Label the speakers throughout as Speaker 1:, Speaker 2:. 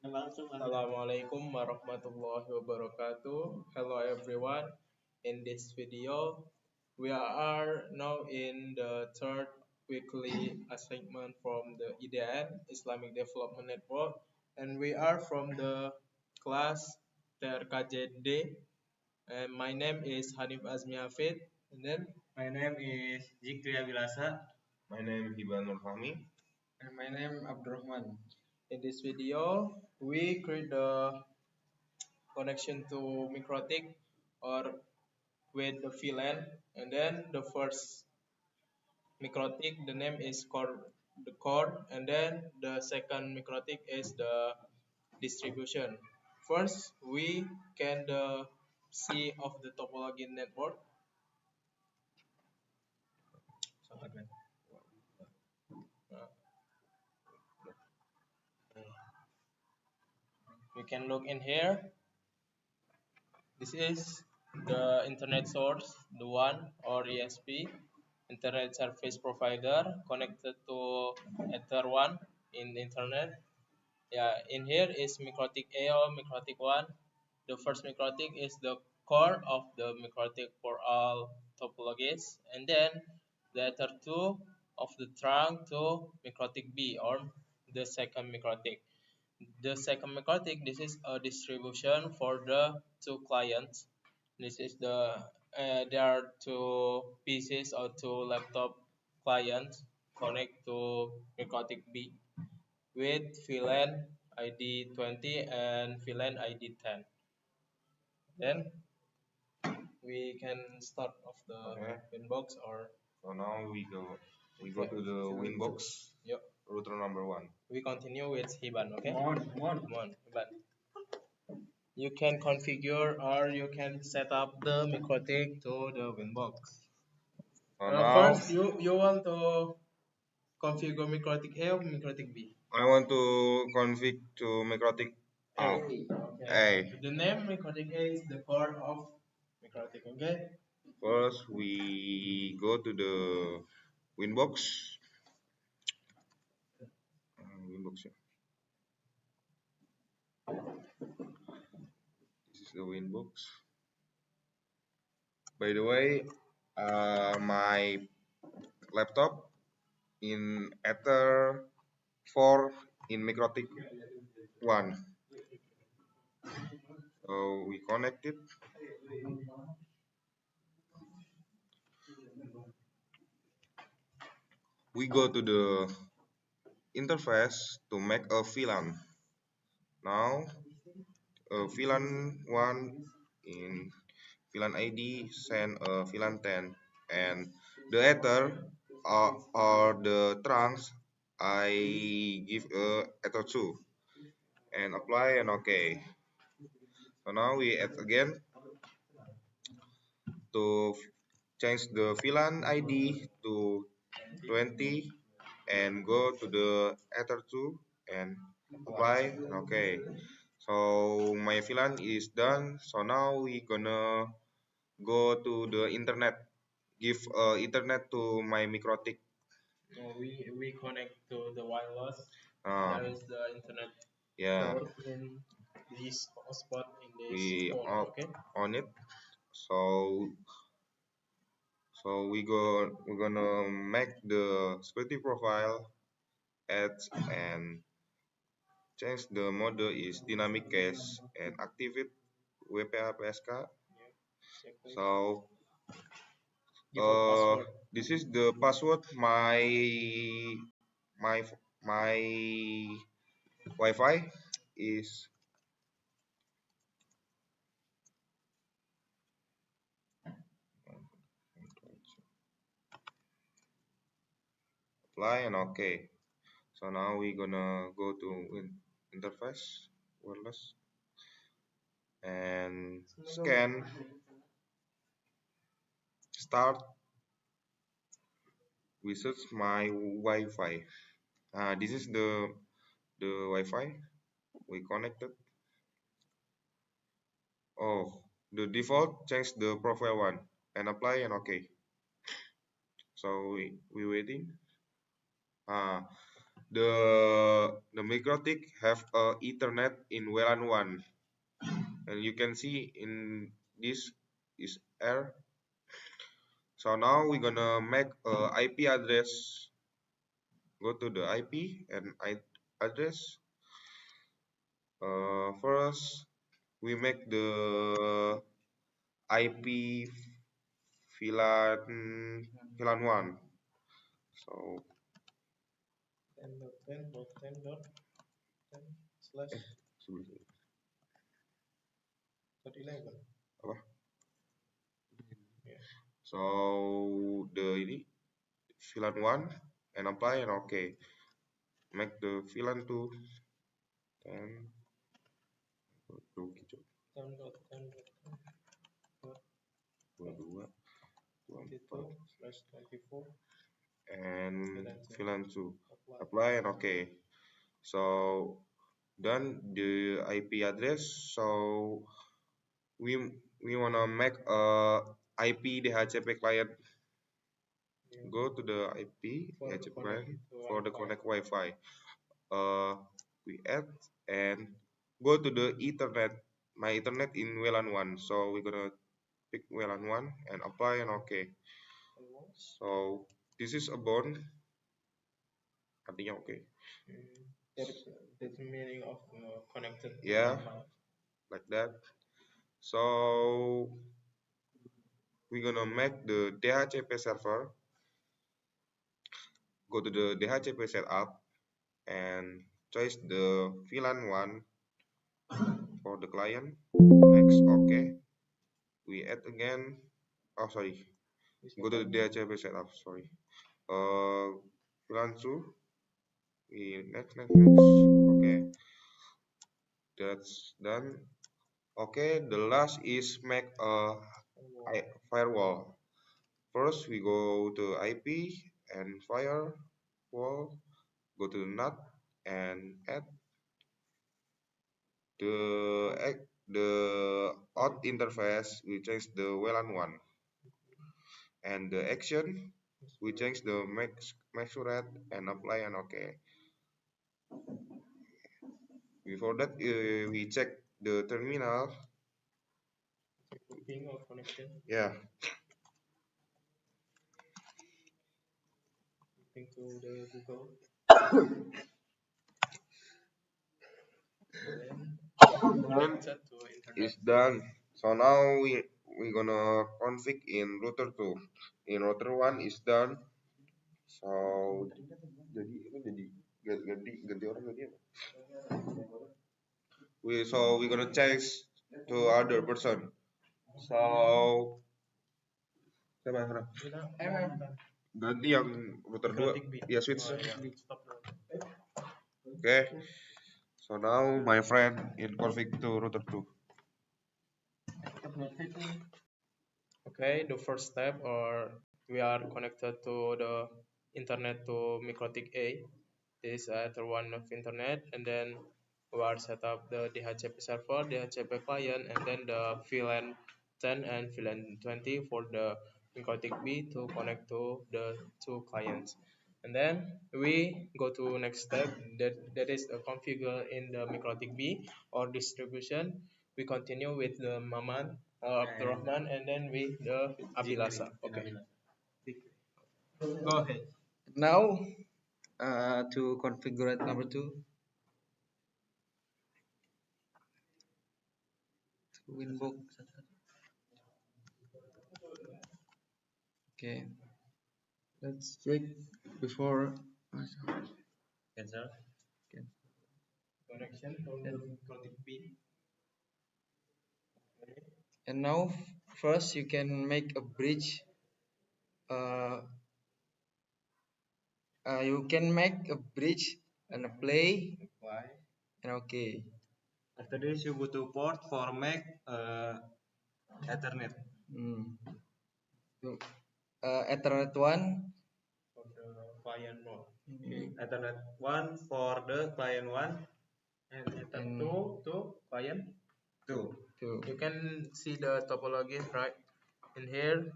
Speaker 1: Assalamualaikum warahmatullahi wabarakatuh. Hello everyone. In this video, we are now in the third weekly assignment from the IDN, Islamic Development Network, and we are from the class TRKJD. And my name is Hanif Azmi Hafid. And then
Speaker 2: My name is Zikria Bilasa.
Speaker 3: My name is Hiban Nur Fahmi.
Speaker 2: And my name Abdurrahman.
Speaker 1: in this video, we create the connection to Mikrotik or with the VLAN, and then the first Mikrotik, the name is the core, and then the second Mikrotik is the distribution. First, we can see of the topology network. You can look in here. This is the internet source, the one or ESP, internet service provider connected to Ether1 in the internet. Yeah, in here is Mikrotik A or Mikrotik 1. The first Mikrotik is the core of the Mikrotik for all topologies, and then the Ether 2 of the trunk to Mikrotik B or the second Mikrotik. The second Mikrotik, this is a distribution for the two clients. This is there are two PCs or two laptop clients connect to Mikrotik B with VLAN ID 20 and VLAN ID 10. Then we can start off the Winbox or.
Speaker 3: So now we go to the Winbox.
Speaker 1: Yep.
Speaker 3: Router number 1.
Speaker 1: We continue with Hiban, okay?
Speaker 2: Come on.
Speaker 1: Come on, Hiban. You can configure or you can set up the Mikrotik to the Winbox.
Speaker 3: So now
Speaker 1: First, you want to configure Mikrotik A or Mikrotik B?
Speaker 3: I want to config to Mikrotik A.
Speaker 1: Okay. The name Mikrotik A is the core of Mikrotik, okay?
Speaker 3: First, we go to the Winbox. Winbox. This is the Winbox. By the way, my laptop in Ether 4 in Mikrotik 1. So we connect it. We go to the interface to make a VLAN. Now, VLAN 1 in VLAN ID send a VLAN 10, and the Ether or the trunks I give a Ether 2 and apply and OK. So now we add again to change the VLAN ID to 20 and go to the Ether 2 and apply and OK. So my VLAN is done. So now we gonna go to the internet, give internet to my Mikrotik.
Speaker 1: We connect to the wireless.
Speaker 3: Uh,
Speaker 1: There is the internet
Speaker 3: yeah,
Speaker 1: port in this hotspot in this
Speaker 3: we
Speaker 1: phone, okay?
Speaker 3: on it. So we're gonna make the security profile, add and change the mode is dynamic cache and activate WPA-PSK. So this is the password my Wi-Fi is apply and OK. So now we're gonna go to interface wireless and scan start. We search my Wi-Fi. This is the Wi-Fi we connected. Oh, the default change the profile one and apply and OK. So we waiting. the MikroTik have Ethernet in WLAN 1, and you can see in this is R. So now we're gonna make a IP address. Go to the IP and address. First, we make the IP VLAN 1. So
Speaker 1: 10.10.10/11.
Speaker 3: apa?
Speaker 1: Yeah.
Speaker 3: So ini VLAN 1 and apply and okay. Make the VLAN 2 10 gitu. 22
Speaker 1: 22/24
Speaker 3: and VLAN 2 apply and okay. So done the IP address. So we wanna make a IP DHCP client. Go to the IP DHCP client for the connect Wi-Fi. We add and go to the Ethernet. My Ethernet in WLAN 1. So we're gonna pick WLAN 1 and apply and okay. So this is a bond. Artinya okay.
Speaker 1: That's the meaning of connected.
Speaker 3: Yeah, like that. So we're gonna make the DHCP server. Go to the DHCP setup and choose the VLAN 1 for the client. Next, okay. We add again. Oh, sorry. Go to the DHCP setup. Sorry. VLAN 2. We next. Okay, that's done. Okay, the last is make a firewall. First, we go to IP and firewall. Go to NAT and add the out interface. We change the WLAN 1 and the action. We change the measure and apply and okay. Before that, we check the terminal.
Speaker 1: Ping or connection.
Speaker 3: Yeah.
Speaker 1: Ping to the Google.
Speaker 3: Done. It's done. So now we gonna config in router 2. In router 1 is done. So ganti orang ganti apa? We gonna change to other person. So siapa? Ganti yang router 2. Ya switch. Okay. So now my friend in config to router 2.
Speaker 1: Okay, the first step or we are connected to the internet to MikroTik A. This is Ether 1 of internet, and then we are set up the DHCP server, DHCP client, and then the VLAN 10 and VLAN 20 for the MikroTik B to connect to the two clients. And then we go to next step that is configure in the MikroTik B or distribution. We continue with the Maman Abdurrahman and then with the Abilasa. Okay. Go ahead.
Speaker 2: Now, to configure number 2, Winbox. Okay, let's check before
Speaker 1: Cancel. Connection from the MikroTik B.
Speaker 2: And now, first you can make a bridge. You can make a bridge and a play. And okay.
Speaker 4: After this, you go to port for make Ethernet.
Speaker 2: Ethernet 1
Speaker 1: For the client 1.
Speaker 4: Ethernet 1 for the client 1
Speaker 1: And Ethernet 2 to client
Speaker 4: 2.
Speaker 1: You can see the topology right in here.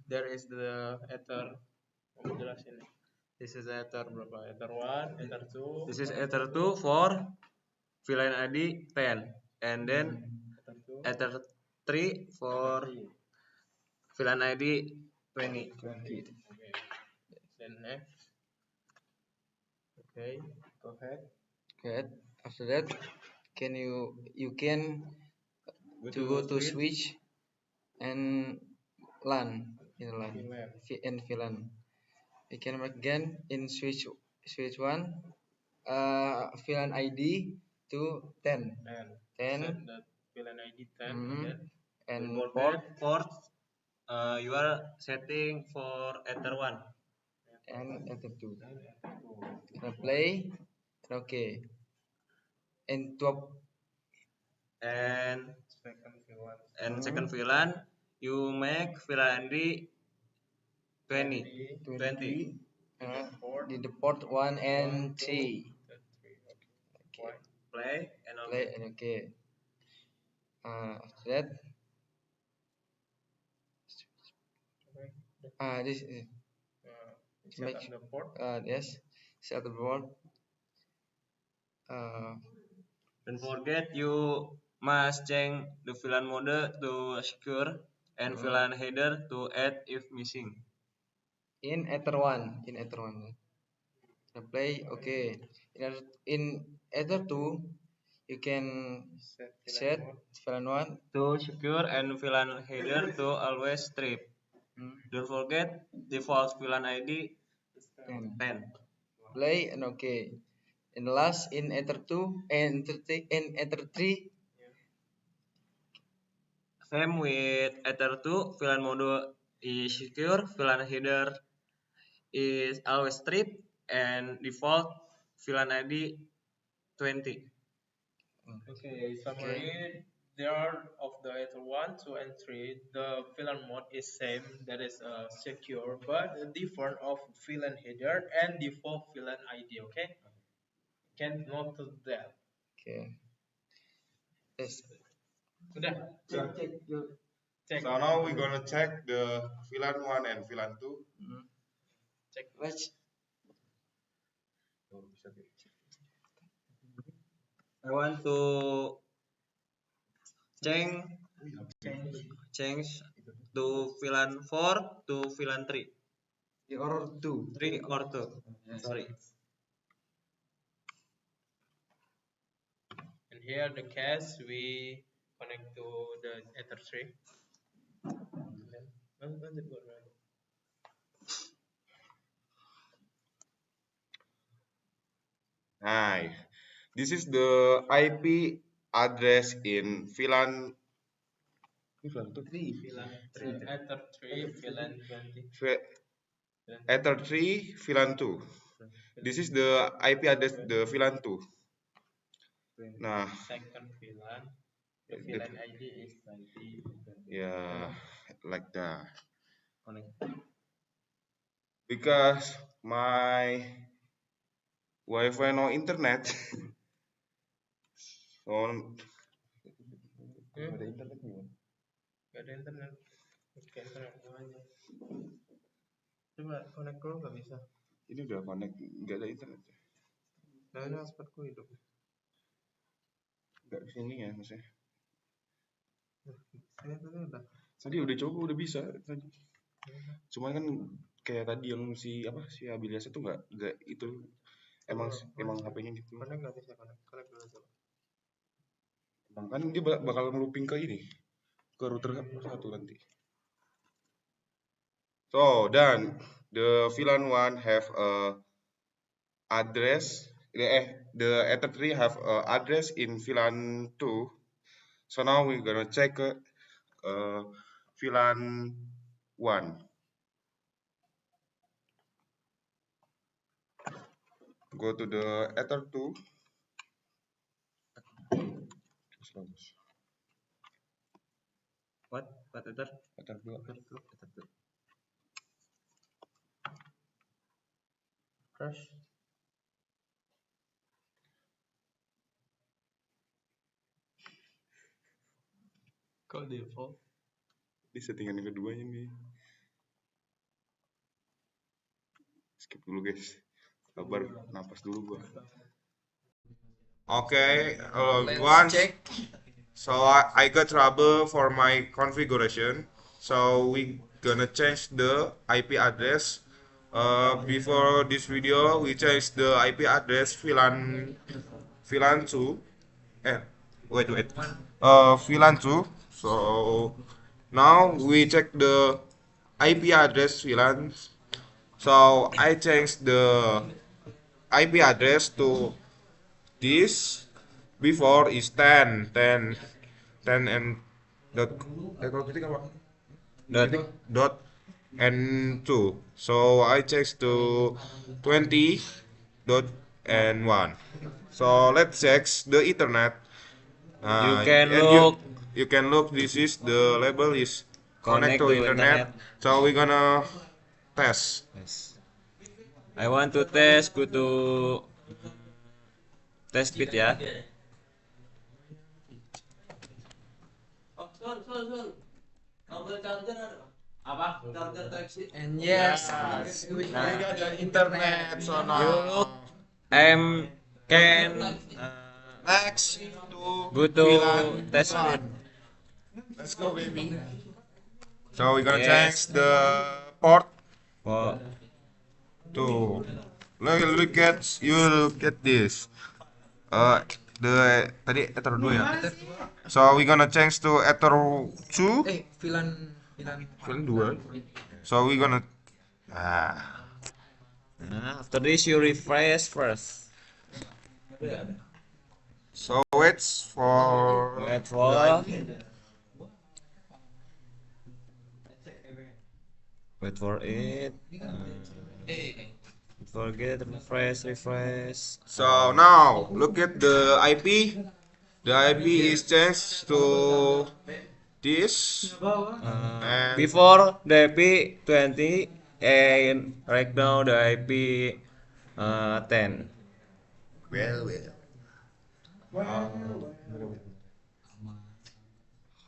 Speaker 1: There is the Ether. Jelasin.
Speaker 4: This is ether berapa?
Speaker 1: Ether 1, Ether 2,
Speaker 4: This is ether 2 for VLAN ID 10, and then
Speaker 1: Ether 2,
Speaker 4: ether 3 for VLAN ID 20.
Speaker 1: okay. Then next. Okay, go ahead.
Speaker 2: Good. After that, you can to go to switch and LAN in LAN in VLAN. You can make again in switch one VLAN ID to 10
Speaker 1: And set the VLAN ID 10 and then
Speaker 2: and
Speaker 4: Port you are setting for ether 1.
Speaker 2: and enter 2 and play and okay and top
Speaker 4: And
Speaker 1: second VLAN
Speaker 4: second VLAN you make VLAN ID 20.
Speaker 2: 20 in the port 1 and 3
Speaker 1: okay.
Speaker 4: Play and
Speaker 2: play
Speaker 4: okay.
Speaker 2: and okay after that this is
Speaker 1: Set
Speaker 2: make
Speaker 1: up the port.
Speaker 2: yes set the board
Speaker 4: Don't forget you must change the VLAN mode to secure and VLAN header to add if missing.
Speaker 2: in ether 1 and play okay in ether 2 you can set VLAN 1
Speaker 4: To secure and VLAN header to always strip. Don't forget default VLAN ID 10.
Speaker 2: play and okay and last in ether 2 and ether 3
Speaker 4: Same with ether 2, VLAN mode is secure, VLAN header is always strip, and default VLAN ID 20.
Speaker 1: Okay, summary. There are of the Ether 1, 2, and 3. The VLAN mode is same, that is secure, but different of VLAN header and default VLAN ID. Okay, can note that.
Speaker 2: okay yes
Speaker 1: Udah. Cek.
Speaker 3: So now we're gonna check the VLAN 1 and VLAN 2.
Speaker 1: Cek.
Speaker 2: let's
Speaker 4: I want to change to VLAN 4 to VLAN 3.
Speaker 2: or 2
Speaker 4: 3 or 2. Sorry.
Speaker 1: And here the case we connect to the Ether 3.
Speaker 3: Hi, this is the IP address in VLAN. VLAN 2.
Speaker 1: VLAN 3, Ether 3, VLAN 20.
Speaker 3: Ether 3 VLAN 2. This is the IP address the VLAN 2. Nah,
Speaker 1: Second VLAN, the VLAN ID is 20.
Speaker 3: yeah, like that. Because my Wi-Fi no internet. So
Speaker 1: Gak ada internet. Oke, internet aja. Coba connect dulu nggak bisa.
Speaker 3: ini udah connect, nggak ada internet.
Speaker 1: Nah ini hotspotku hidup.
Speaker 3: Nggak kesini ya maksudnya.
Speaker 1: Saya tadi udah.
Speaker 3: Tadi udah coba udah bisa tadi. Cuman kan kayak tadi yang si Abilias itu nggak itu emang HP-nya gitu.
Speaker 1: Connect nggak bisa connect dulu coba.
Speaker 3: Emang kan dia bakal ngelooping ke ini ke router satu nanti. So then the VLAN 1 have a address. The Ether 3 have a address in VLAN 2. So now we're gonna check VLAN 1. Go to the Ether 2.
Speaker 4: What Ether?
Speaker 3: Ether 2.
Speaker 1: Crash. Kok default?
Speaker 3: Di settingan yang keduanya nih. Skip dulu guys. Sabar, napas dulu gua. Okay, hello everyone.
Speaker 2: Check.
Speaker 3: So I got trouble for my configuration. So we gonna change the IP address. Before this video, we changed the IP address VLAN 2. Wait. VLAN 2. So now we check the IP address VLAN. So I changed the IP address to this. Before is 10 and dot kalau ketik apa? Ketik dot and 2. So I changed to 20 dot and 1. So let's check the Ethernet.
Speaker 4: You can
Speaker 3: And
Speaker 4: look.
Speaker 3: You can look. This is the label is connect
Speaker 4: Connect
Speaker 3: to
Speaker 4: to
Speaker 3: internet.
Speaker 4: internet.
Speaker 3: So we're gonna test.
Speaker 4: Yes. I want to test. Go to test speed ya.
Speaker 2: And yes,
Speaker 3: We got the internet. So now
Speaker 4: You look. Can
Speaker 3: next to
Speaker 4: go to
Speaker 3: VLAN
Speaker 4: test
Speaker 3: 1.
Speaker 4: speed.
Speaker 3: Let's go, baby. So we're gonna
Speaker 4: Yes.
Speaker 3: change the port
Speaker 4: Oh,
Speaker 3: to look at this. The tadi Ether 2 ya. So we're gonna change to Ether 2.
Speaker 2: VLAN
Speaker 3: VLAN 2. So we're gonna
Speaker 4: after this you refresh first.
Speaker 3: so wait for
Speaker 4: Wait for. Wait for it. Forget refresh.
Speaker 3: So now look at the IP. The IP is changed to this. And
Speaker 4: Before the IP 20 and right now the IP 10.
Speaker 3: well.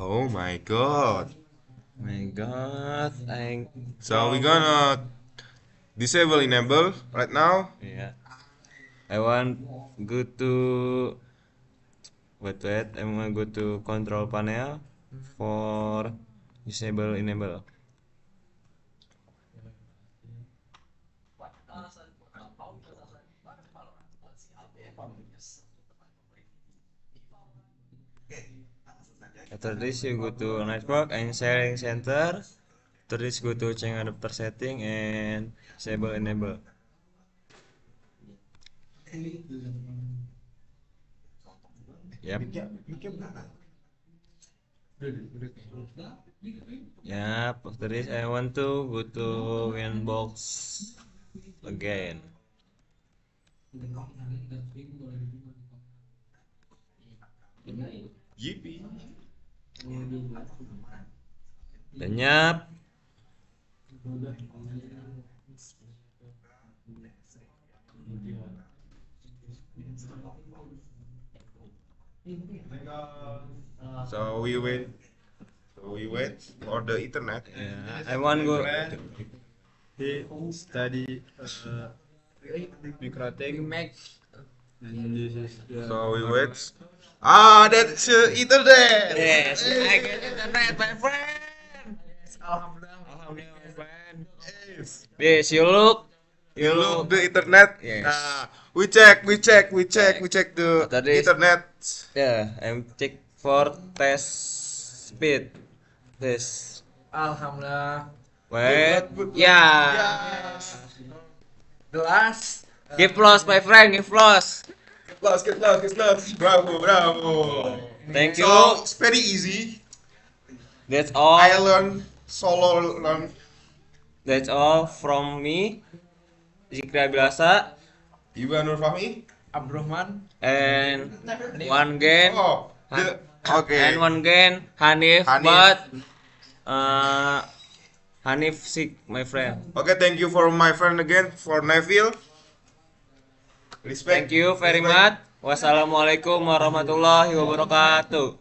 Speaker 3: Oh my god.
Speaker 4: My God,
Speaker 3: So we're gonna disable enable right now.
Speaker 4: yeah. I want go to wait. I want go to control panel for disable enable. After this you go to network and sharing center. After this go to change adapter setting and disable enable. Yep. Yep. After this I want to go to Winbox again.
Speaker 3: Yippee.
Speaker 4: Lenyap.
Speaker 3: So we wait. For the internet.
Speaker 4: Yeah, I want go.
Speaker 5: He study Microtech
Speaker 2: make
Speaker 5: and this is the
Speaker 3: So we wait. That's internet.
Speaker 4: Yes, I get internet, my friend.
Speaker 2: Alhamdulillah.
Speaker 4: Alhamdulillah, my friend.
Speaker 3: Yes.
Speaker 4: Yes, you look.
Speaker 3: You look the internet.
Speaker 4: Yes.
Speaker 3: We check the
Speaker 4: After this-
Speaker 3: internet.
Speaker 4: Yeah, I'm check for test speed. This.
Speaker 2: Alhamdulillah.
Speaker 4: Wait.
Speaker 3: Good.
Speaker 4: Yeah.
Speaker 2: The last.
Speaker 4: Give plus, my friend. Give plus.
Speaker 3: Get lost. Bravo.
Speaker 4: Thank you.
Speaker 3: So it's very easy.
Speaker 4: That's all.
Speaker 3: I solo learn.
Speaker 4: That's all from me. Zikri Abilasa
Speaker 3: Ibu Nur Fahmi.
Speaker 2: Abdurrahman.
Speaker 4: and one game.
Speaker 3: Oh, okay.
Speaker 4: And one game Hanif,
Speaker 3: Hanif.
Speaker 4: but Hanif sick, my friend.
Speaker 3: Okay, thank you for my friend again for Neville. Respect.
Speaker 4: Thank you very much. Wassalamualaikum warahmatullahi wabarakatuh.